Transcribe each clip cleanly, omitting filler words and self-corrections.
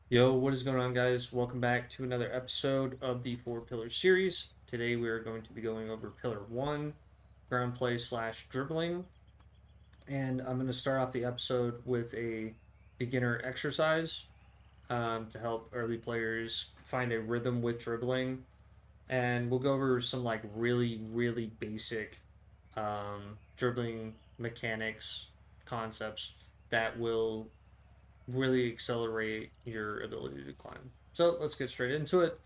Yo, what is going on, guys? Welcome back to another episode of the Four Pillar series. Today we are going to be going over Pillar 1, ground play slash dribbling. And I'm going to start off the episode with a beginner exercise to help early players find a rhythm with dribbling. And we'll go over some like really basic dribbling mechanics, concepts that will really accelerate your ability to climb. So let's get straight into it.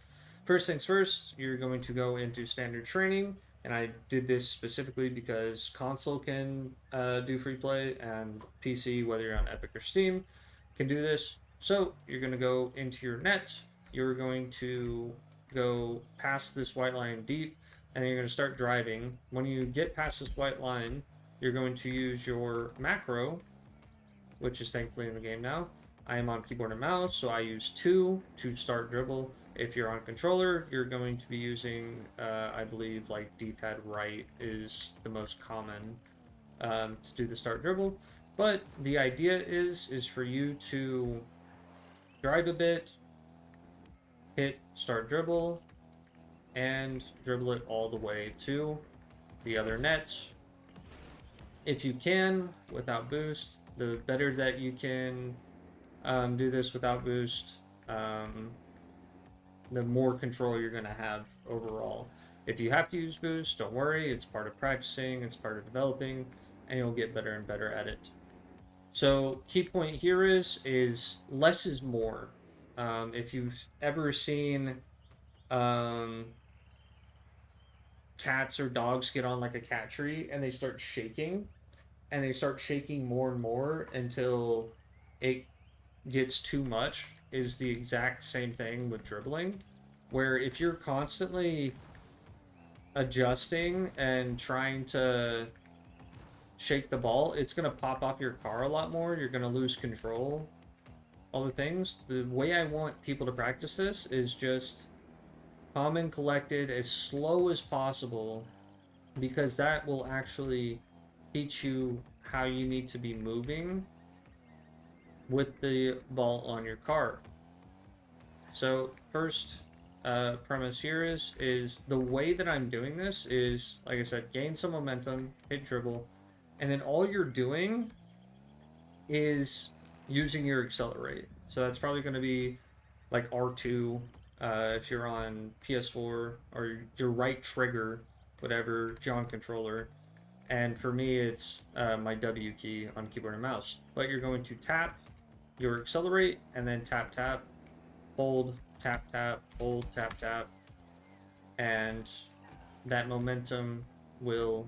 First things first, you're going to go into standard training, and I did this specifically because console can do free play, and PC, whether you're on Epic or Steam, can do this. So you're going to go into your net. You're going to go past this white line deep, and you're going to start driving. When you get past this white line, you're going to use your macro, which is thankfully in the game now. I am on keyboard and mouse, so I use 2 to start dribble. If you're on controller, you're going to be using, I believe, like D-pad right is the most common to do the start dribble. But the idea is for you to drive a bit, hit start dribble, and dribble it all the way to the other net. If you can, without boost, the better that you can do this without boost, the more control you're going to have overall. If you have to use boost, don't worry. It's part of practicing, it's part of developing, and you'll get better and better at it. So key point here is less is more. If you've ever seen um, cats or dogs get on like a cat tree and they start shaking, and they start shaking more and more until it gets too much, is the exact same thing with dribbling, where if you're constantly adjusting and trying to shake the ball, it's going to pop off your car a lot more. You're going to lose control, all the things. The way I want people to practice this is just calm and collected, as slow as possible, because that will actually teach you how you need to be moving with the ball on your car. So first premise here is the way that I'm doing this is, like I said, gain some momentum, hit dribble, and then all you're doing is using your accelerate. So that's probably going to be like R2 if you're on PS4, or your right trigger, whatever, if you're on controller. And for me, it's my W key on keyboard and mouse. But you're going to tap your accelerate and then tap, tap, hold, tap, tap, hold, tap, tap. And that momentum will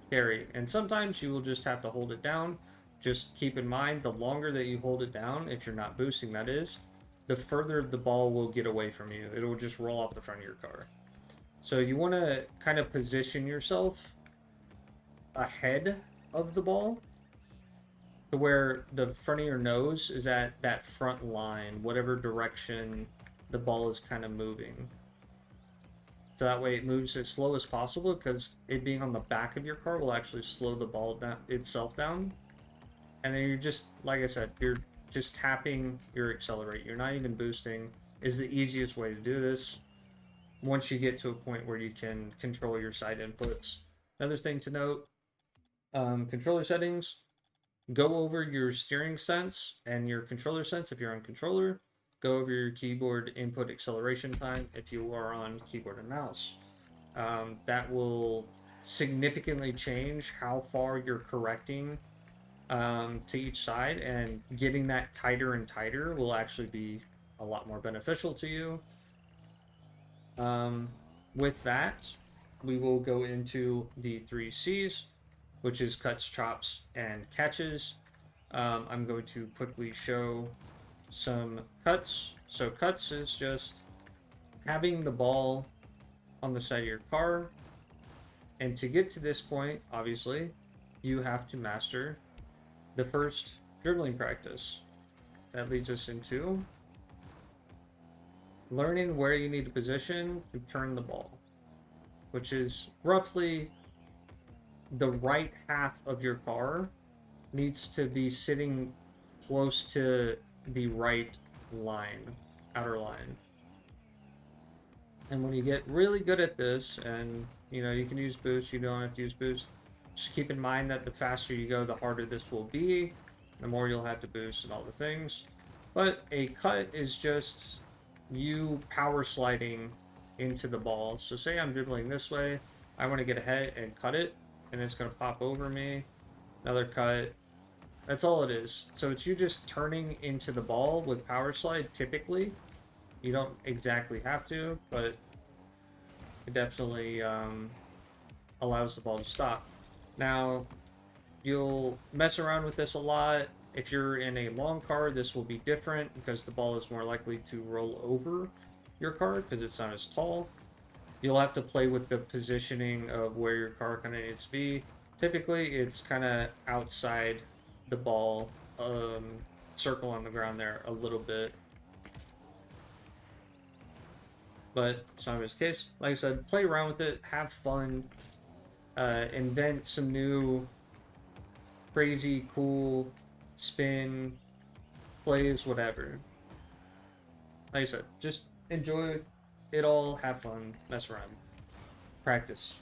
carry. And sometimes you will just have to hold it down. Just keep in mind, the longer that you hold it down, if you're not boosting, that is, the further the ball will get away from you. It will just roll off the front of your car. So you want to kind of position yourself ahead of the ball to where the front of your nose is at that front line, whatever direction the ball is kind of moving. So that way it moves as slow as possible, because it being on the back of your car will actually slow the ball down, itself down. And then you're just, like I said, you're just tapping your accelerate. You're not even boosting, is the easiest way to do this once you get to a point where you can control your side inputs. Another thing to note, controller settings, go over your steering sense and your controller sense if you're on controller. Go over your keyboard input acceleration time if you are on keyboard and mouse. That will significantly change how far you're correcting to each side, and getting that tighter and tighter will actually be a lot more beneficial to you. With that, we will go into the 3 C's, which is cuts, chops, and catches. I'm going to quickly show some cuts. So cuts is just having the ball on the side of your car. And to get to this point, obviously, you have to master the first dribbling practice. That leads us into learning where you need to position to turn the ball, which is roughly the right half of your car needs to be sitting close to the right line, outer line. And when you get really good at this, and you know, you can use boost, you don't have to use boost, just keep in mind that the faster you go, the harder this will be, the more you'll have to boost and all the things. But a cut is just you power sliding into the ball. So say I'm dribbling this way, I want to get ahead and cut it, and it's going to pop over me. Another cut. That's all it is. So it's you just turning into the ball with power slide typically. You don't exactly have to, but it definitely allows the ball to stop. Now, you'll mess around with this a lot. If you're in a long car, this will be different because the ball is more likely to roll over your car because it's not as tall. You'll have to play with the positioning of where your car kind of needs to be. Typically, it's kind of outside the ball, circle on the ground there a little bit. But it's not his case. Like I said, play around with it, have fun, invent some new crazy, cool spin plays, whatever. Like I said, just enjoy it all, have fun, mess around, practice.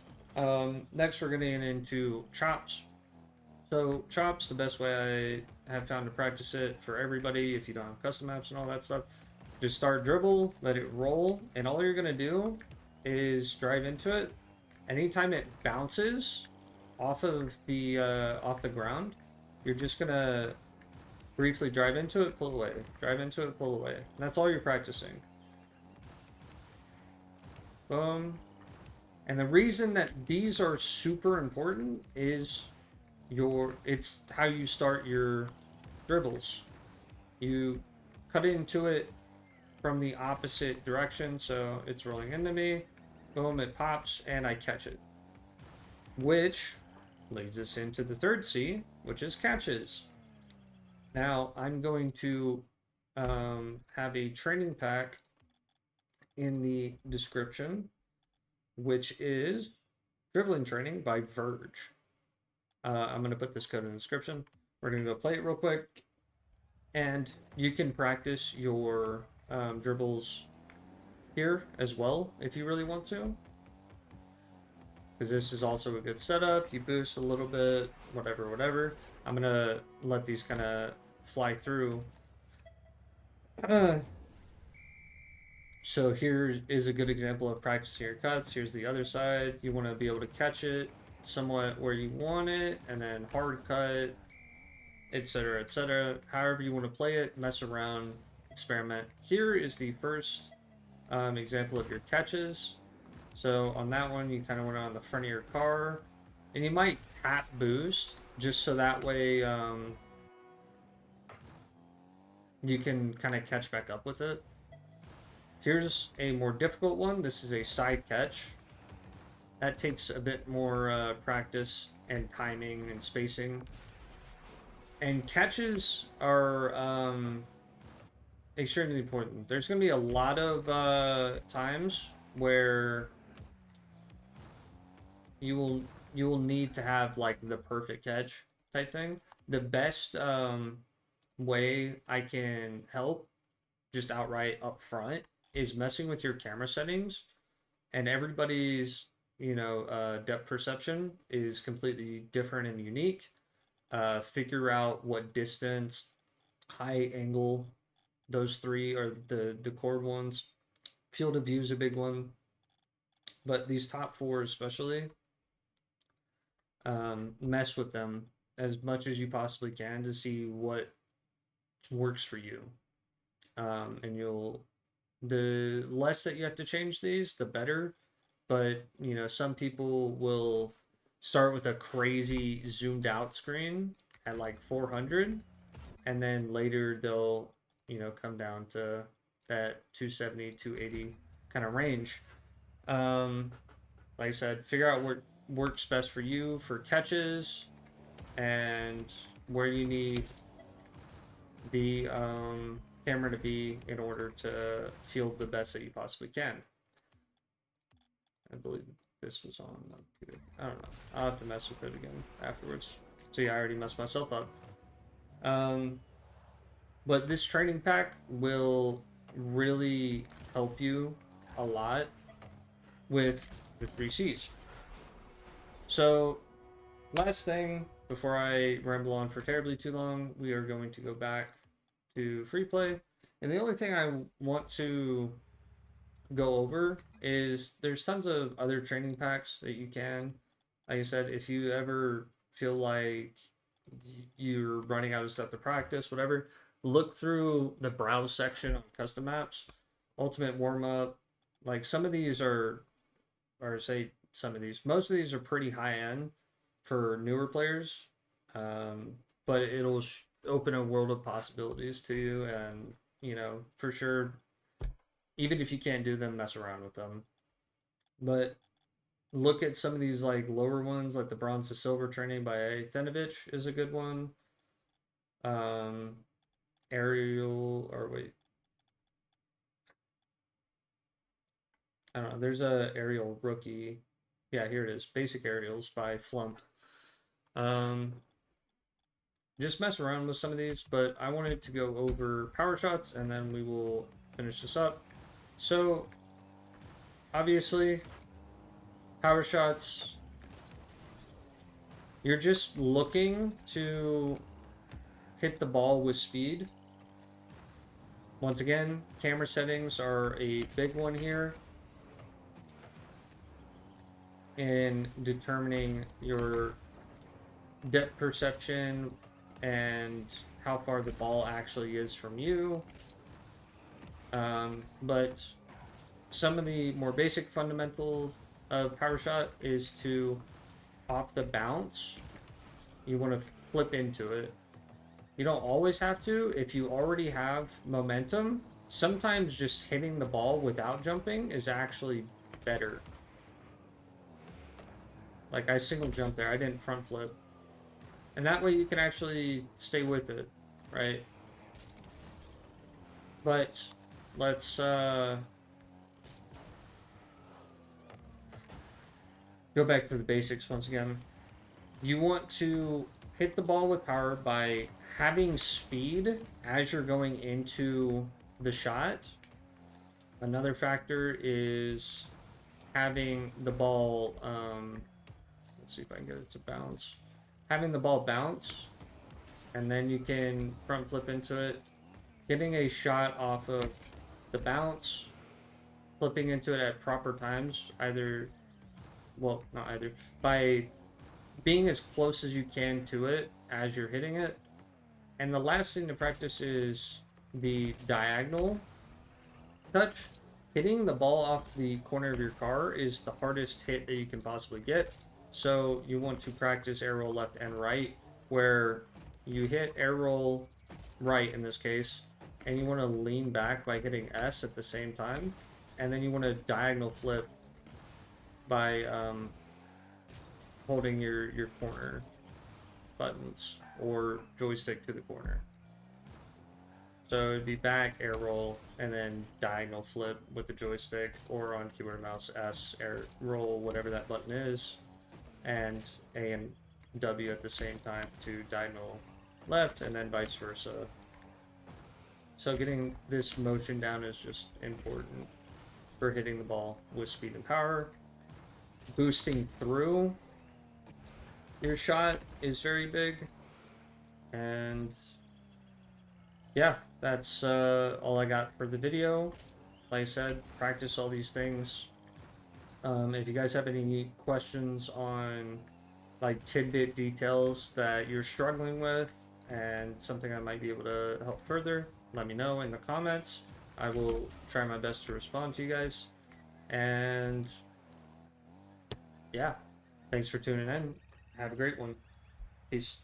Next, we're getting into chops. So chops, the best way I have found to practice it for everybody, if you don't have custom maps and all that stuff, just start dribble, let it roll, and all you're gonna do is drive into it. Anytime it bounces off of the ground, you're just gonna briefly drive into it, pull away, drive into it, pull away. And that's all you're practicing. Boom. And the reason that these are super important is it's how you start your dribbles. You cut into it from the opposite direction, so it's rolling into me. Boom, it pops, and I catch it. Which leads us into the third C, which is catches. Now, I'm going to have a training pack in the description, which is dribbling training by Virge. I'm going to put this code in the description. We're going to go play it real quick. And you can practice your dribbles here as well if you really want to. Because this is also a good setup. You boost a little bit, whatever, whatever. I'm going to let these kind of fly through. So here is a good example of practicing your cuts. Here's the other side. You want to be able to catch it somewhat where you want it, and then hard cut, etc., etc. However you want to play it, mess around, experiment. Here is the first example of your catches. So on that one, you kind of went on the front of your car, and you might tap boost just so that way you can kind of catch back up with it. Here's a more difficult one. This is a side catch. That takes a bit more practice and timing and spacing. And catches are extremely important. There's going to be a lot of times where you will need to have like the perfect catch type thing. The best way I can help just outright up front is messing with your camera settings, and everybody's depth perception is completely different and unique. Figure out what distance, high angle, those three are the core ones. Field of view is a big one, but these top four especially, mess with them as much as you possibly can to see what works for you. And the less that you have to change these, the better. But some people will start with a crazy zoomed out screen at like 400, and then later they'll come down to that 270, 280 kind of range. Like I said, figure out what works best for you for catches and where you need the camera to be in order to field the best that you possibly can. I believe this was on. I don't know. I'll have to mess with it again afterwards. So yeah, I already messed myself up. But this training pack will really help you a lot with the 3Cs. So, last thing before I ramble on for terribly too long, we are going to go back to free play. And the only thing I want to go over is there's tons of other training packs that you can. Like I said, if you ever feel like you're running out of stuff to practice, whatever, look through the browse section on custom maps, ultimate warm up. Like some of these are, or say some of these, most of these are pretty high end for newer players, but it'll open a world of possibilities to you, and for sure, even if you can't do them, mess around with them. But look at some of these like lower ones, like the bronze to silver training by Thenovich is a good one. Um, aerial, or wait, I don't know. There's a aerial rookie. Yeah, here it is. Basic aerials by Flump. Um, just mess around with some of these, but I wanted to go over power shots and then we will finish this up. So, obviously, power shots, you're just looking to hit the ball with speed. Once again, camera settings are a big one here in determining your depth perception and how far the ball actually is from you. But some of the more basic fundamentals of power shot is to, off the bounce, you want to flip into it. You don't always have to. If you already have momentum, sometimes just hitting the ball without jumping is actually better. Like I single jump there, I didn't front flip. And that way you can actually stay with it, right? But let's go back to the basics once again. You want to hit the ball with power by having speed as you're going into the shot. Another factor is having the ball, let's see if I can get it to bounce. Having the ball bounce, and then you can front flip into it. Getting a shot off of the bounce, flipping into it at proper times, not either, by being as close as you can to it as you're hitting it. And the last thing to practice is the diagonal touch. Hitting the ball off the corner of your car is the hardest hit that you can possibly get. So you want to practice air roll left and right, where you hit air roll right in this case, and you want to lean back by hitting S at the same time, and then you want to diagonal flip by holding your corner buttons or joystick to the corner. So it'd be back, air roll, and then diagonal flip with the joystick, or on keyboard and mouse S, air roll, whatever that button is, and A and W at the same time to diagonal left, and then vice versa. So getting this motion down is just important for hitting the ball with speed and power. Boosting through your shot is very big. And yeah, that's all I got for the video. Like I said, practice all these things. If you guys have any questions on like tidbit details that you're struggling with and something I might be able to help further, let me know in the comments. I will try my best to respond to you guys. And yeah, thanks for tuning in. Have a great one. Peace.